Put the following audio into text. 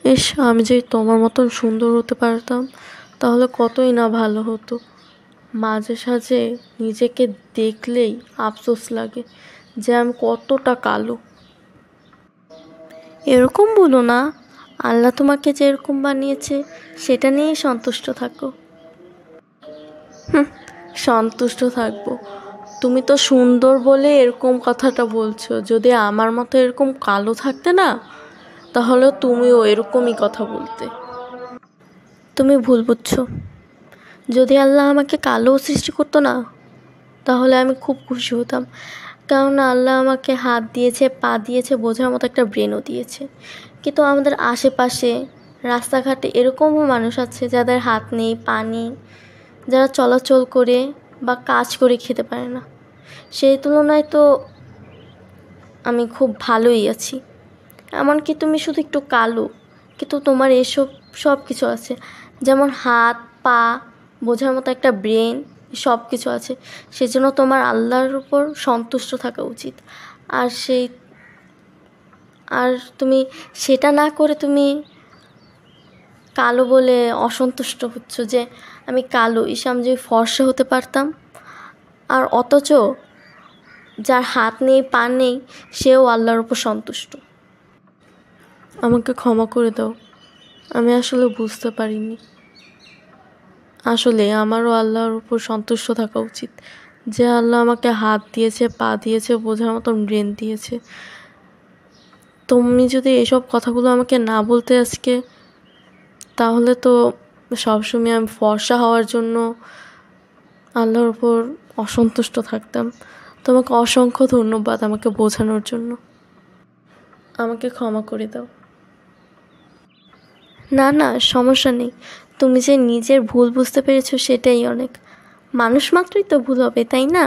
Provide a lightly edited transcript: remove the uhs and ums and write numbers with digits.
ইস, আমি যদি তোমার মতন সুন্দর হতে পারতাম তাহলে কতই না ভালো হতো। মাঝে সাঝে নিজেকে দেখলেই আফসোস লাগে যে আমি কতটা কালো। এরকম বলো না, আল্লাহ তোমাকে যেরকম বানিয়েছে সেটা নিয়েই সন্তুষ্ট থাকো। সন্তুষ্ট থাকবো? তুমি তো সুন্দর বলে এরকম কথাটা বলছো। যদি আমার মতো এরকম কালো থাকতে না, তাহলে তুমিও এরকমই কথা বলতে। তুমি ভুল বুঝছো। যদি আল্লাহ আমাকে কালো সৃষ্টি করতো না, তাহলে আমি খুব খুশি হতাম। কারণ আল্লাহ আমাকে হাত দিয়েছে, পা দিয়েছে, বোঝার মতো একটা ব্রেনও দিয়েছে। কিন্তু আমাদের আশেপাশে রাস্তাঘাটে এরকমও মানুষ আছে যাদের হাত নেই, পা নেই, যারা চলাচল করে বা কাজ করে খেতে পারে না। সেই তুলনায় তো আমি খুব ভালোই আছি। এমনকি তুমি শুধু একটু কালো, কিন্তু তোমার এসব সব কিছু আছে। যেমন হাত, পা, বোঝার মতো একটা ব্রেন, সব কিছু আছে। সেজন্য তোমার আল্লাহর উপর সন্তুষ্ট থাকা উচিত। আর আর তুমি সেটা না করে তুমি কালো বলে অসন্তুষ্ট হচ্ছ যে আমি কালো, আমি যদি ফর্সা হতে পারতাম। আর অথচ যার হাত নেই, পা নেই, সেও আল্লাহর উপর সন্তুষ্ট। আমাকে ক্ষমা করে দাও, আমি আসলে বুঝতে পারিনি। আসলে আমারও আল্লাহর উপর সন্তুষ্ট থাকা উচিত, যে আল্লাহ আমাকে হাত দিয়েছে, পা দিয়েছে, বোঝার মতন ব্রেন দিয়েছে। তুমি যদি এসব কথাগুলো আমাকে না বলতে আজকে, তাহলে তো সবসময় আমি ফর্সা হওয়ার জন্য আল্লাহর উপর অসন্তুষ্ট থাকতাম। তোমাকে অসংখ্য ধন্যবাদ আমাকে বোঝানোর জন্য। আমাকে ক্ষমা করে দাও। না না, সমস্যা নেই। তুমি যে নিজের ভুল বুঝতে পেরেছো সেটাই অনেক। মানুষ মাত্রই তো ভুল হবে, তাই না?